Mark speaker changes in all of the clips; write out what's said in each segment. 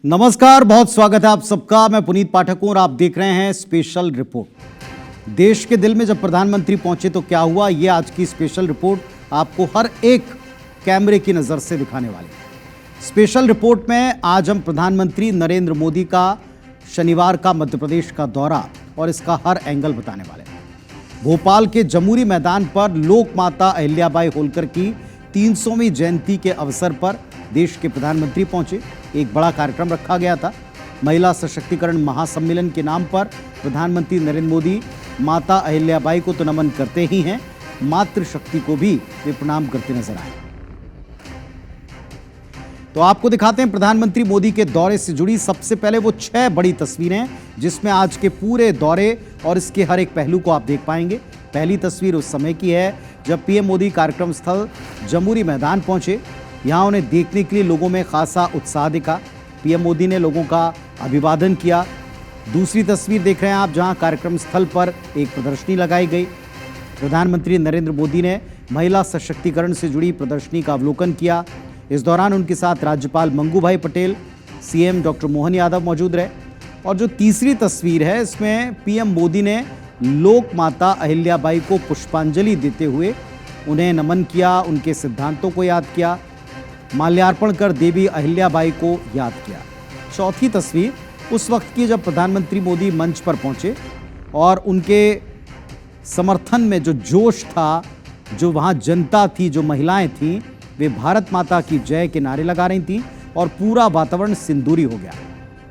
Speaker 1: नमस्कार, बहुत स्वागत है आप सबका। मैं पुनीत पाठक हूं और आप देख रहे हैं स्पेशल रिपोर्ट। देश के दिल में जब प्रधानमंत्री पहुंचे तो क्या हुआ, ये आज की स्पेशल रिपोर्ट आपको हर एक कैमरे की नज़र से दिखाने वाले हैं। स्पेशल रिपोर्ट में आज हम प्रधानमंत्री नरेंद्र मोदी का शनिवार का मध्य प्रदेश का दौरा और इसका हर एंगल बताने वाले हैं। भोपाल के जमूरी मैदान पर लोक माता अहिल्याबाई होलकर की 300वीं जयंती के अवसर पर देश के प्रधानमंत्री पहुंचे। एक बड़ा कार्यक्रम रखा गया था। महिला सशक्तिकरण महासम्मेलन के नाम पर प्रधानमंत्री नरेंद्र मोदी माता अहिल्याबाई को तो नमन करते ही हैं, मातृशक्ति को भी वे प्रणाम करते नजर आए। तो आपको दिखाते हैं प्रधानमंत्री मोदी के दौरे से जुड़ी सबसे पहले वो 6 बड़ी तस्वीरें, जिसमें आज के पूरे दौरे और इसके हर एक पहलू को आप देख पाएंगे। पहली तस्वीर उस समय की है जब पीएम मोदी कार्यक्रम स्थल जमूरी मैदान पहुंचे। यहां उन्हें देखने के लिए लोगों में खासा उत्साह दिखा। पीएम मोदी ने लोगों का अभिवादन किया। दूसरी तस्वीर देख रहे हैं आप, जहां कार्यक्रम स्थल पर एक प्रदर्शनी लगाई गई। प्रधानमंत्री नरेंद्र मोदी ने महिला सशक्तिकरण से जुड़ी प्रदर्शनी का अवलोकन किया। इस दौरान उनके साथ राज्यपाल मंगू भाई पटेल, सीएम डॉक्टर मोहन यादव मौजूद रहे। और जो तीसरी तस्वीर है, इसमें पीएम मोदी ने लोक माता अहिल्याबाई को पुष्पांजलि देते हुए उन्हें नमन किया, उनके सिद्धांतों को याद किया, माल्यार्पण कर देवी अहिल्याबाई को याद किया। चौथी तस्वीर उस वक्त की जब प्रधानमंत्री मोदी मंच पर पहुंचे और उनके समर्थन में जो जोश था, जो वहां जनता थी, जो महिलाएं थीं, वे भारत माता की जय के नारे लगा रही थीं और पूरा वातावरण सिंदूरी हो गया।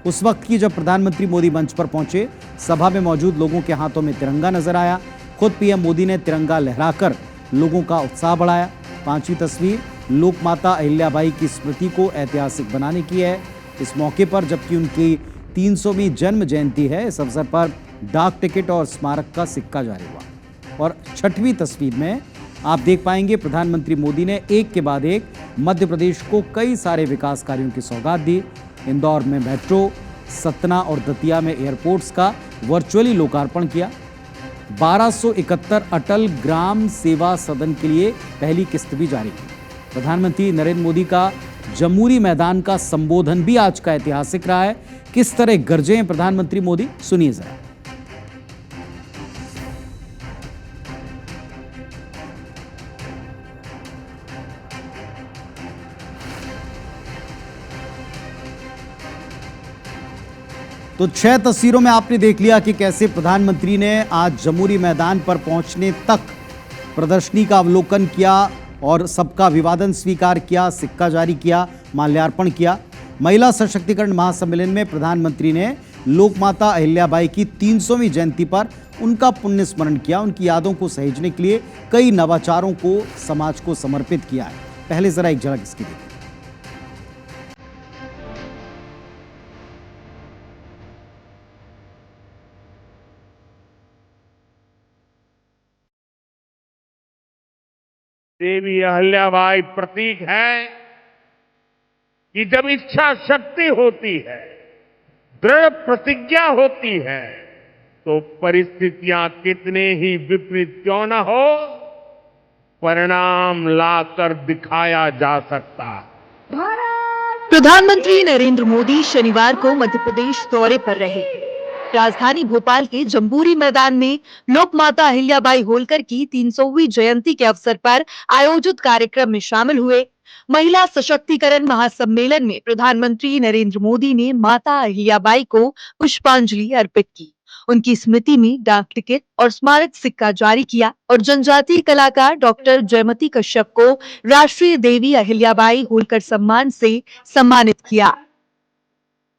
Speaker 1: उस वक्त की जब प्रधानमंत्री मोदी मंच पर पहुंचे, सभा में मौजूद लोगों के हाथों में तिरंगा नजर आया। खुद पीएम मोदी ने तिरंगा लहराकर लोगों का उत्साह बढ़ाया। पांचवी तस्वीर लोक माता अहिल्याबाई की स्मृति को ऐतिहासिक बनाने की है। इस मौके पर जबकि उनकी 300वीं जन्म जयंती है, इस अवसर पर डाक टिकट और स्मारक का सिक्का जारी हुआ। और छठवीं तस्वीर में आप देख पाएंगे प्रधानमंत्री मोदी ने एक के बाद एक मध्य प्रदेश को कई सारे विकास कार्यों की सौगात दी। इंदौर में मेट्रो, सतना और दतिया में एयरपोर्ट्स का वर्चुअली लोकार्पण किया। 1271 अटल ग्राम सेवा सदन के लिए पहली किस्त भी जारी की। प्रधानमंत्री नरेंद्र मोदी का जमूरी मैदान का संबोधन भी आज का ऐतिहासिक रहा है। किस तरह गरजे हैं प्रधानमंत्री मोदी, सुनिए जरा। तो 6 तस्वीरों में आपने देख लिया कि कैसे प्रधानमंत्री ने आज जमूरी मैदान पर पहुंचने तक प्रदर्शनी का अवलोकन किया और सबका अभिवादन स्वीकार किया, सिक्का जारी किया, माल्यार्पण किया। महिला सशक्तिकरण महासम्मेलन में प्रधानमंत्री ने लोकमाता अहिल्याबाई की 300वीं जयंती पर उनका पुण्य स्मरण किया। उनकी यादों को सहेजने के लिए कई नवाचारों को समाज को समर्पित किया है। पहले जरा एक झलक इसकी देखिए।
Speaker 2: देवी अहिल्याबाई प्रतीक है कि जब इच्छा शक्ति होती है, दृढ़ प्रतिज्ञा होती है, तो परिस्थितियां कितने ही विपरीत क्यों न हो, परिणाम लाकर दिखाया जा सकता।
Speaker 3: प्रधानमंत्री नरेंद्र मोदी शनिवार को मध्य प्रदेश दौरे पर रहे। राजधानी भोपाल के जम्बूरी मैदान में लोक माता अहिल्याबाई होलकर की 300वीं जयंती के अवसर पर आयोजित कार्यक्रम में शामिल हुए। महिला सशक्तिकरण महासम्मेलन में प्रधानमंत्री नरेंद्र मोदी ने माता अहिल्याबाई को पुष्पांजलि अर्पित की, उनकी स्मृति में डाक टिकट और स्मारक सिक्का जारी किया और जनजातीय कलाकार डॉक्टर जयमती कश्यप को राष्ट्रीय देवी अहिल्याबाई होलकर सम्मान से सम्मानित किया।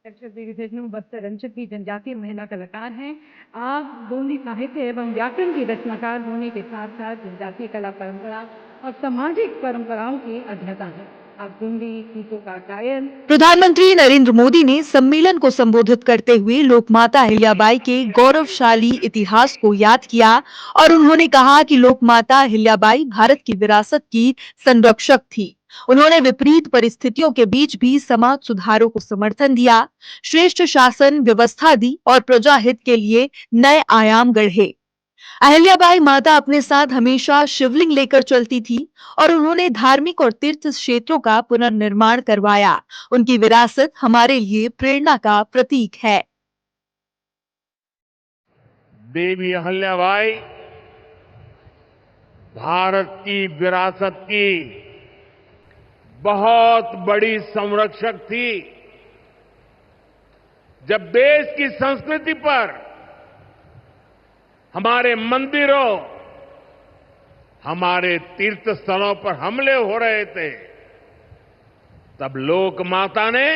Speaker 4: बस्तर की जनजातीय महिला कलाकार हैं। आप गोंडी साहित्य एवं व्याकरण की रचनाकार होने के साथ साथ जनजातीय कला परंपरा और सामाजिक परंपराओं की अध्येता हैं। आप गोंडी गीतों का गायन।
Speaker 3: प्रधानमंत्री नरेंद्र मोदी ने सम्मेलन को संबोधित करते हुए लोकमाता अहिल्याबाई के गौरवशाली इतिहास को याद किया और उन्होंने कहा कि लोकमाता अहिल्याबाई भारत की विरासत की संरक्षक थी। उन्होंने विपरीत परिस्थितियों के बीच भी समाज सुधारों को समर्थन दिया, श्रेष्ठ शासन व्यवस्था दी और प्रजा हित के लिए नए आयाम गढ़े। अहिल्याबाई माता अपने साथ हमेशा शिवलिंग लेकर चलती थी और उन्होंने धार्मिक और तीर्थ क्षेत्रों का पुनर्निर्माण करवाया। उनकी विरासत हमारे लिए प्रेरणा का प्रतीक है।
Speaker 2: देवी अहिल्याबाई भारत की विरासत की बहुत बड़ी संरक्षक थी। जब देश की संस्कृति पर, हमारे मंदिरों, हमारे तीर्थ स्थलों पर हमले हो रहे थे, तब लोक माता ने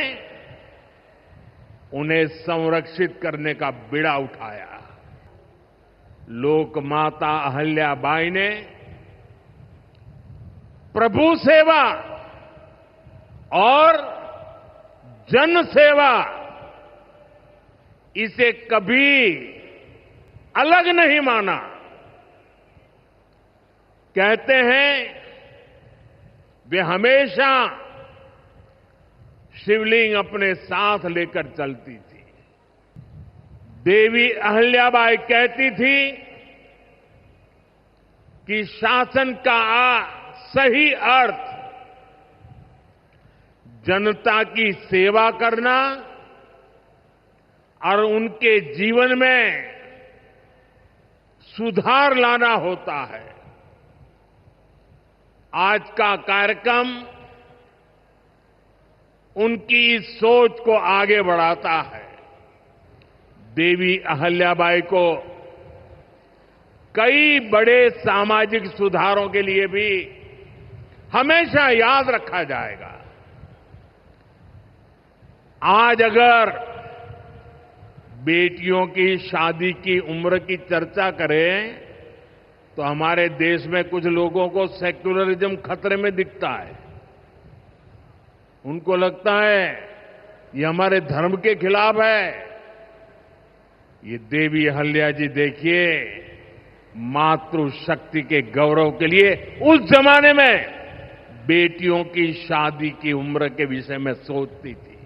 Speaker 2: उन्हें संरक्षित करने का बीड़ा उठाया। लोक माता अहिल्याबाई ने प्रभु सेवा और जन सेवा, इसे कभी अलग नहीं माना। कहते हैं वे हमेशा शिवलिंग अपने साथ लेकर चलती थी। देवी अहिल्याबाई कहती थी कि शासन का सही अर्थ जनता की सेवा करना और उनके जीवन में सुधार लाना होता है। आज का कार्यक्रम उनकी इस सोच को आगे बढ़ाता है। देवी अहिल्याबाई को कई बड़े सामाजिक सुधारों के लिए भी हमेशा याद रखा जाएगा। आज अगर बेटियों की शादी की उम्र की चर्चा करें तो हमारे देश में कुछ लोगों को सेक्युलरिज्म खतरे में दिखता है। उनको लगता है ये हमारे धर्म के खिलाफ है। ये देवी अहिल्या जी देखिए, मातृशक्ति के गौरव के लिए उस जमाने में बेटियों की शादी की उम्र के विषय में सोचती थी।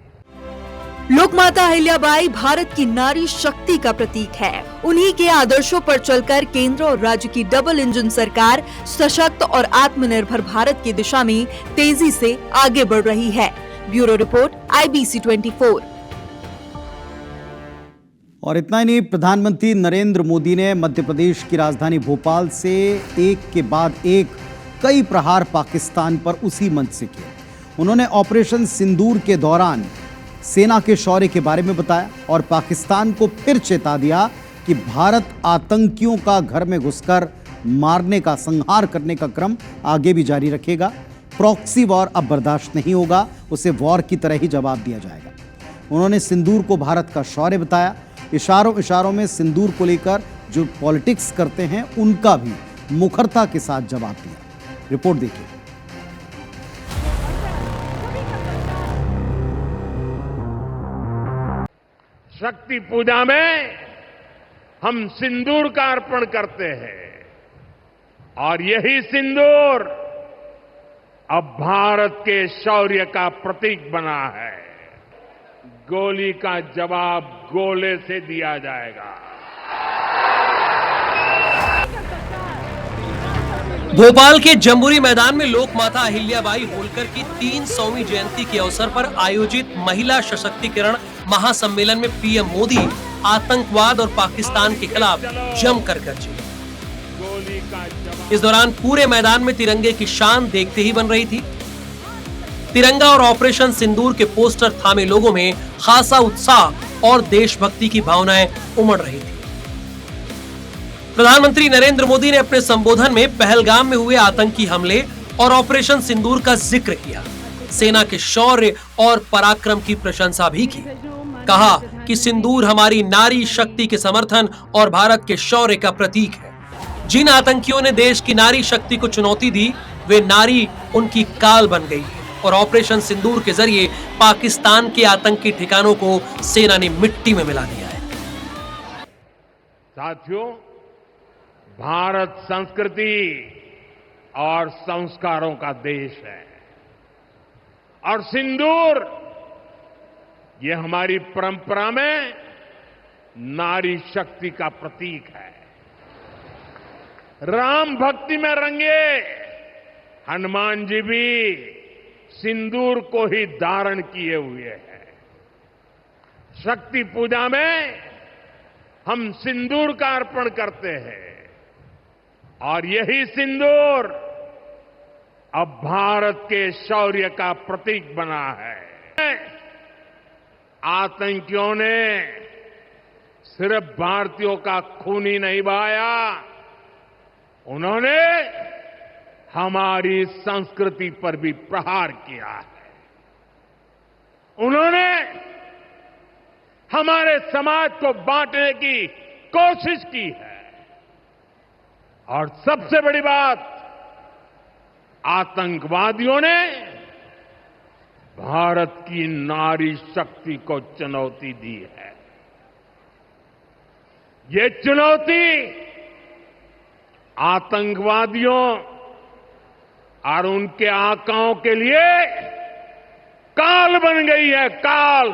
Speaker 3: लोकमाता अहिल्याबाई भारत की नारी शक्ति का प्रतीक है। उन्हीं के आदर्शों पर चलकर केंद्र और राज्य की डबल इंजन सरकार सशक्त और आत्मनिर्भर भारत की दिशा में तेजी से आगे बढ़ रही है। Bureau report, IBC 24।
Speaker 1: और इतना ही नहीं, प्रधानमंत्री नरेंद्र मोदी ने मध्य प्रदेश की राजधानी भोपाल से एक के बाद एक कई प्रहार पाकिस्तान पर उसी मंच से किए। उन्होंने ऑपरेशन सिंदूर के दौरान सेना के शौर्य के बारे में बताया और पाकिस्तान को फिर चेता दिया कि भारत आतंकियों का घर में घुसकर मारने का, संहार करने का क्रम आगे भी जारी रखेगा। प्रॉक्सी वॉर अब बर्दाश्त नहीं होगा, उसे वॉर की तरह ही जवाब दिया जाएगा। उन्होंने सिंदूर को भारत का शौर्य बताया। इशारों इशारों में सिंदूर को लेकर जो पॉलिटिक्स करते हैं उनका भी मुखरता के साथ जवाब दिया। रिपोर्ट देखिए।
Speaker 2: शक्ति पूजा में हम सिंदूर का अर्पण करते हैं और यही सिंदूर अब भारत के शौर्य का प्रतीक बना है। गोली का जवाब गोले से दिया जाएगा।
Speaker 5: भोपाल के जम्बूरी मैदान में लोक माता अहिल्याबाई होलकर की 300वीं जयंती के अवसर पर आयोजित महिला सशक्तिकरण महासम्मेलन में पीएम मोदी आतंकवाद और पाकिस्तान के खिलाफ जमकर गरजे। इस दौरान पूरे मैदान में तिरंगे की शान देखते ही बन रही थी। तिरंगा और ऑपरेशन सिंदूर के पोस्टर थामे लोगों में खासा उत्साह और देशभक्ति की भावनाएं उमड़ रही थी। प्रधानमंत्री नरेंद्र मोदी ने अपने संबोधन में पहलगाम में हुए आतंकी हमले और ऑपरेशन सिंदूर का जिक्र किया। सेना के शौर्य और पराक्रम की प्रशंसा भी की। कहा कि सिंदूर हमारी नारी शक्ति के समर्थन और भारत के शौर्य का प्रतीक है। जिन आतंकियों ने देश की नारी शक्ति को चुनौती दी, वे नारी उनकी काल बन गई और ऑपरेशन सिंदूर के जरिए पाकिस्तान के आतंकी ठिकानों को सेना ने मिट्टी में मिला दिया है।
Speaker 2: साथियों, भारत संस्कृति और संस्कारों का देश है और सिंदूर ये हमारी परंपरा में नारी शक्ति का प्रतीक है। राम भक्ति में रंगे हनुमान जी भी सिंदूर को ही धारण किए हुए हैं। शक्ति पूजा में हम सिंदूर का अर्पण करते हैं और यही सिंदूर अब भारत के शौर्य का प्रतीक बना है। आतंकियों ने सिर्फ भारतीयों का खून ही नहीं बहाया, उन्होंने हमारी संस्कृति पर भी प्रहार किया है। उन्होंने हमारे समाज को बांटने की कोशिश की है और सबसे बड़ी बात, आतंकवादियों ने भारत की नारी शक्ति को चुनौती दी है। ये चुनौती आतंकवादियों और उनके आकाओं के लिए काल बन गई है, काल।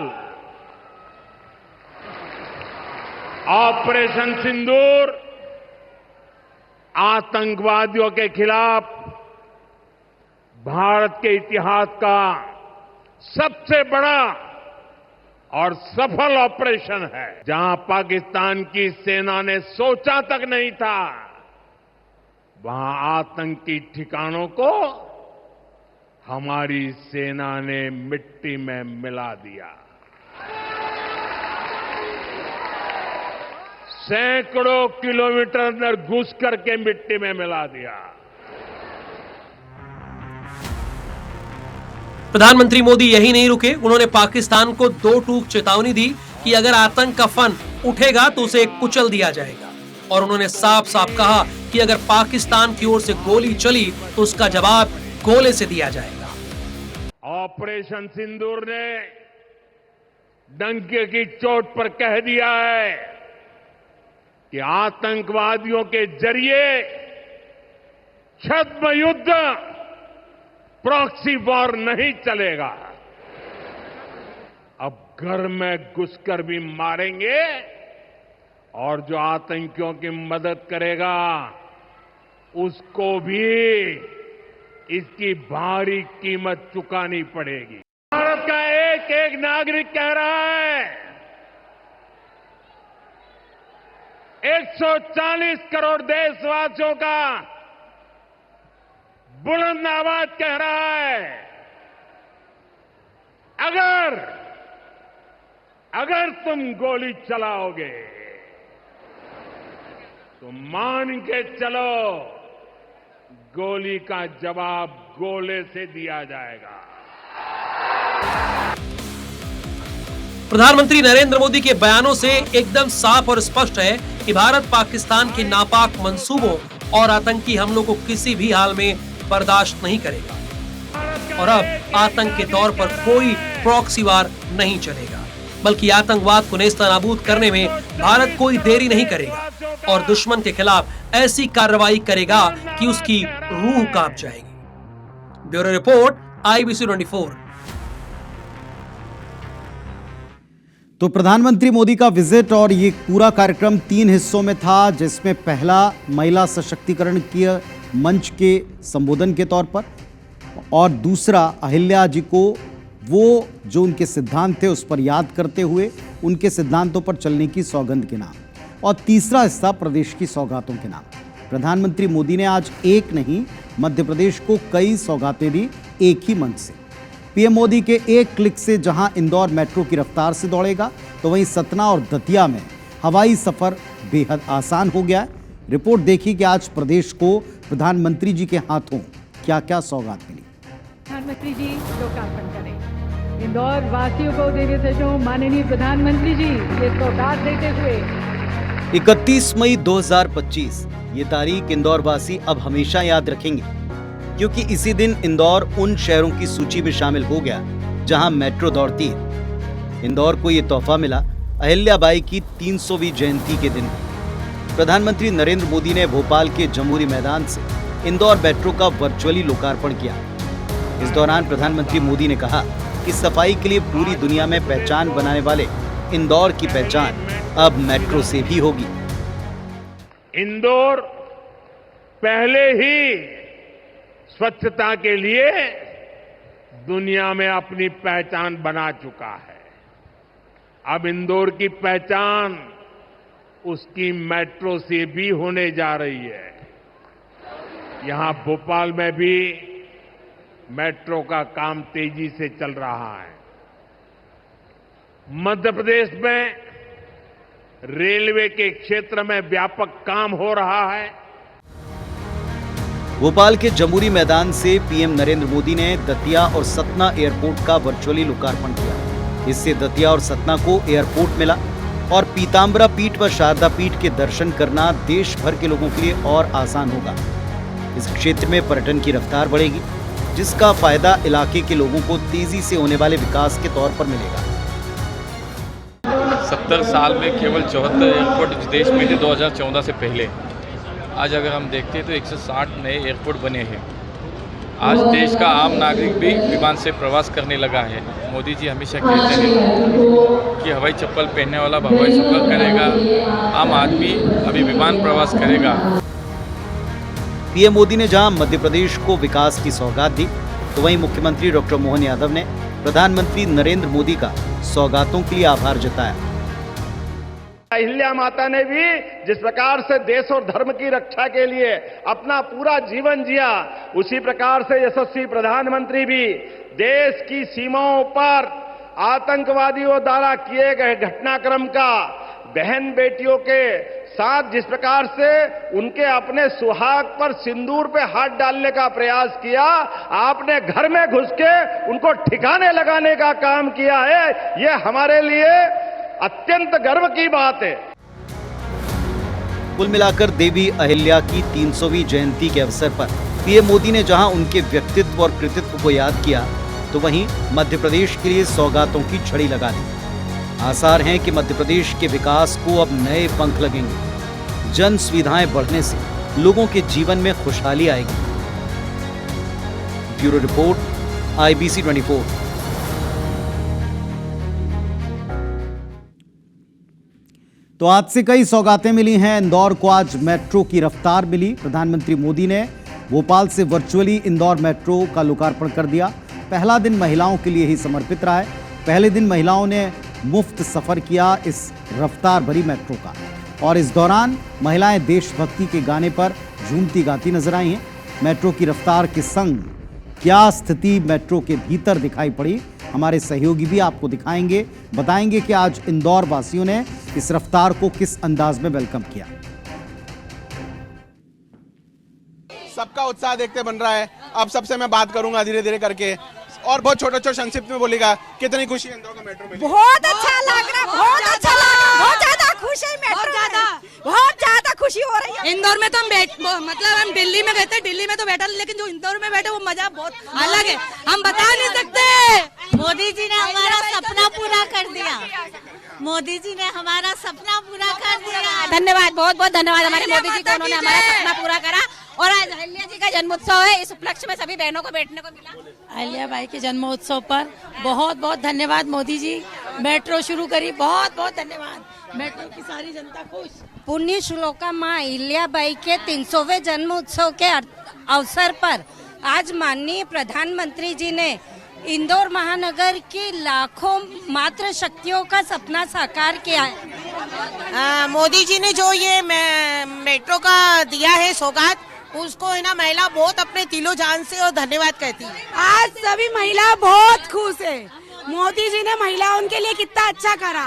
Speaker 2: ऑपरेशन सिंदूर आतंकवादियों के खिलाफ भारत के इतिहास का सबसे बड़ा और सफल ऑपरेशन है, जहां पाकिस्तान की सेना ने सोचा तक नहीं था, वहां आतंकी ठिकानों को हमारी सेना ने मिट्टी में मिला दिया। सैकड़ों किलोमीटर अंदर घुस करके मिट्टी में मिला दिया।
Speaker 5: प्रधानमंत्री मोदी यही नहीं रुके, उन्होंने पाकिस्तान को दो टूक चेतावनी दी कि अगर आतंक का फन उठेगा तो उसे कुचल दिया जाएगा। और उन्होंने साफ साफ कहा कि अगर पाकिस्तान की ओर से गोली चली तो उसका जवाब गोले से दिया जाएगा।
Speaker 2: ऑपरेशन सिंदूर ने डंके की चोट पर कह दिया है कि आतंकवादियों के जरिए छद्म युद्ध, प्रॉक्सी वॉर नहीं चलेगा। अब घर में घुसकर भी मारेंगे और जो आतंकियों की मदद करेगा उसको भी इसकी भारी कीमत चुकानी पड़ेगी। भारत का एक एक नागरिक कह रहा है, 140 करोड़ देशवासियों का बुलंद आवाज कह रहा है, अगर तुम गोली चलाओगे तो मान के चलो, गोली का जवाब गोले से दिया जाएगा।
Speaker 5: प्रधानमंत्री नरेंद्र मोदी के बयानों से एकदम साफ और स्पष्ट है कि भारत पाकिस्तान के नापाक मंसूबों और आतंकी हमलों को किसी भी हाल में बर्दाश्त नहीं करेगा। और अब आतंक के तौर पर कोई प्रॉक्सी वार नहीं चलेगा, बल्कि आतंकवाद को नेस्तनाबूद करने में भारत कोई देरी नहीं करेगा और दुश्मन के खिलाफ ऐसी कार्रवाई करेगा कि उसकी रूह कांप जाएगी। Bureau report, IBC 24।
Speaker 1: तो प्रधानमंत्री मोदी का विजिट और ये पूरा कार्यक्रम 3 हिस्सों में था, जिसमें पहला महिला सशक्तिकरण के मंच के संबोधन के तौर पर, और दूसरा अहिल्या जी को वो जो उनके सिद्धांत थे उस पर याद करते हुए उनके सिद्धांतों पर चलने की सौगंध के नाम, और तीसरा हिस्सा प्रदेश की सौगातों के नाम। प्रधानमंत्री मोदी ने आज एक नहीं, मध्य प्रदेश को कई सौगातें दी एक ही मंच से। पीएम मोदी के एक क्लिक से जहां इंदौर मेट्रो की रफ्तार से दौड़ेगा, तो वहीं सतना और दतिया में हवाई सफर बेहद आसान हो गया है। रिपोर्ट देखी कि आज प्रदेश को प्रधानमंत्री जी के हाथों क्या क्या सौगात मिली।
Speaker 4: प्रधानमंत्री जी लोकार्पण करें। इंदौर वासियों को देने से जो माननीय प्रधानमंत्री जी ये सौगात देते हुए
Speaker 1: 31 मई 2025 ये तारीख इंदौर वासी अब हमेशा याद रखेंगे, क्योंकि इसी दिन इंदौर उन शहरों की सूची में शामिल हो गया जहां मेट्रो दौड़ती है। इंदौर को ये तोहफा मिला अहिल्याबाई की 300वीं जयंती के दिन। प्रधानमंत्री नरेंद्र मोदी ने भोपाल के जमहूरी मैदान से इंदौर मेट्रो का वर्चुअली लोकार्पण किया। इस दौरान प्रधानमंत्री मोदी ने कहा कि सफाई के लिए पूरी दुनिया में पहचान बनाने वाले इंदौर की पहचान अब मेट्रो से भी होगी।
Speaker 2: इंदौर पहले ही स्वच्छता के लिए दुनिया में अपनी पहचान बना चुका है। अब इंदौर की पहचान उसकी मेट्रो से भी होने जा रही है। यहां भोपाल में भी मेट्रो का काम तेजी से चल रहा है। मध्य प्रदेश में रेलवे के क्षेत्र में व्यापक काम हो रहा है।
Speaker 1: भोपाल के जम्बूरी मैदान से पीएम नरेंद्र मोदी ने दतिया और सतना एयरपोर्ट का वर्चुअली लोकार्पण किया। इससे दतिया और सतना को एयरपोर्ट मिला और पीताम्बरा पीठ व शारदा पीठ के दर्शन करना देश भर के लोगों के लिए और आसान होगा। इस क्षेत्र में पर्यटन की रफ्तार बढ़ेगी, जिसका फायदा इलाके के लोगों को तेजी से होने वाले विकास के तौर पर मिलेगा।
Speaker 6: 70 साल में केवल 74 एयरपोर्ट देश में थे 2014 से पहले। आज अगर हम देखते हैं तो 160 नए एयरपोर्ट बने हैं। आज देश का आम नागरिक भी विमान से प्रवास करने लगा है। मोदी जी हमेशा कहते हैं कि हवाई चप्पल पहनने वाला हवाई सफर करेगा, आम आदमी अभी विमान प्रवास करेगा।
Speaker 1: पीएम मोदी ने जहां मध्य प्रदेश को विकास की सौगात दी, तो वहीं मुख्यमंत्री डॉक्टर मोहन यादव ने प्रधानमंत्री नरेंद्र मोदी का सौगातों के लिए आभार जताया।
Speaker 7: अहिल्या माता ने भी जिस प्रकार से देश और धर्म की रक्षा के लिए अपना पूरा जीवन जिया, उसी प्रकार से यशस्वी प्रधानमंत्री भी देश की सीमाओं पर आतंकवादियों द्वारा किए गए घटनाक्रम का बहन बेटियों के साथ जिस प्रकार से उनके अपने सुहाग पर सिंदूर पे हाथ डालने का प्रयास किया, आपने घर में घुस के उनको ठिकाने लगाने का काम किया है। ये हमारे लिए अत्यंत गर्व की बात है।
Speaker 1: कुल मिलाकर देवी अहिल्या की 300वीं जयंती के अवसर पर पीएम मोदी ने जहां उनके व्यक्तित्व और कृतित्व को याद किया, तो वहीं मध्य प्रदेश के लिए सौगातों की छड़ी लगा दी। आसार हैं कि मध्य प्रदेश के विकास को अब नए पंख लगेंगे। जन सुविधाएं बढ़ने से लोगों के जीवन में खुशहाली आएगी। Bureau report, IBC 24। तो आज से कई सौगातें मिली हैं। इंदौर को आज मेट्रो की रफ्तार मिली। प्रधानमंत्री मोदी ने भोपाल से वर्चुअली इंदौर मेट्रो का लोकार्पण कर दिया। पहला दिन महिलाओं के लिए ही समर्पित रहा है। पहले दिन महिलाओं ने मुफ्त सफर किया इस रफ्तार भरी मेट्रो का, और इस दौरान महिलाएं देशभक्ति के गाने पर झूमती गाती नजर आई हैं। मेट्रो की रफ्तार के संग क्या स्थिति मेट्रो के भीतर दिखाई पड़ी, हमारे सहयोगी भी आपको दिखाएंगे, बताएंगे कि आज इंदौर वासियों ने इस रफ्तार को किस अंदाज में वेलकम किया।
Speaker 8: सबका उत्साह देखते बन रहा है। अब सबसे मैं बात करूंगा धीरे धीरे करके, और बहुत छोटा छोटा संक्षिप्त में बोलेगा कितनी खुशी है इंदौर को मेट्रो में।
Speaker 9: बहुत अच्छा लग रहा है, बहुत अच्छा लग रहा है, बहुत ज्यादा खुशी है मेट्रो में, बहुत ज्यादा खुशी हो रही है।
Speaker 10: इंदौर में तो हम दिल्ली में गए थे, दिल्ली में तो बैठा, लेकिन जो इंदौर में बैठे वो मजा बहुत अलग है, हम बता नहीं सकते।
Speaker 9: मोदी जी ने हमारा सपना पूरा कर दिया, मोदी जी ने हमारा सपना पूरा कर दिया।
Speaker 10: धन्यवाद, बहुत बहुत धन्यवाद हमारे मोदी जी को, उन्होंने हमारा सपना पूरा करा। और आज अहिल्या जी का जन्मोत्सव है, इस उपलक्ष्य में सभी बहनों को बैठने को मिला।
Speaker 9: अहिल्या बाई के जन्मोत्सव पर बहुत बहुत धन्यवाद मोदी जी। मेट्रो शुरू करी, बहुत बहुत धन्यवाद। मेट्रो की सारी जनता खुश।
Speaker 11: पुण्य श्लोका माँ अहिल्याबाई के 300वें जन्म उत्सव के अवसर पर आज माननीय प्रधानमंत्री जी ने इंदौर महानगर की लाखों मातृ शक्तियों का सपना साकार किया है।
Speaker 10: मोदी जी ने जो ये मेट्रो का दिया है सौगात, उसको है ना महिला बहुत अपने दिलो जान से और धन्यवाद कहती है।
Speaker 9: आज सभी महिला बहुत खुश है, मोदी जी ने महिलाओं के लिए कितना अच्छा करा।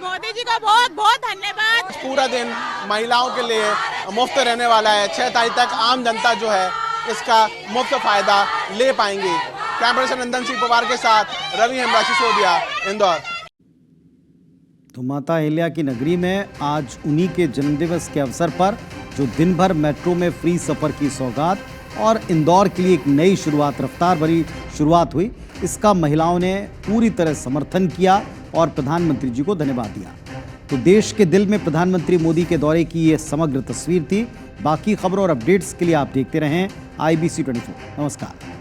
Speaker 10: मोदी जी को बहुत बहुत धन्यवाद।
Speaker 8: पूरा दिन महिलाओं के लिए मुफ्त रहने वाला है। 6 तारीख तक आम जनता जो है इसका मुफ्त फायदा ले पाएंगे। कैमरा पर्सन नंदन सिंह पवार के साथ रवि हेमरा, सिसोदिया, इंदौर।
Speaker 1: तो माता अहिल्या की नगरी में आज उन्हीं के जन्मदिवस के अवसर पर जो दिन भर मेट्रो में फ्री सफर की सौगात और इंदौर के लिए एक नई शुरुआत, रफ्तार भरी शुरुआत हुई, इसका महिलाओं ने पूरी तरह समर्थन किया और प्रधानमंत्री जी को धन्यवाद दिया। तो देश के दिल में प्रधानमंत्री मोदी के दौरे की ये समग्र तस्वीर थी। बाकी खबरों और अपडेट्स के लिए आप देखते रहें IBC 24। नमस्कार।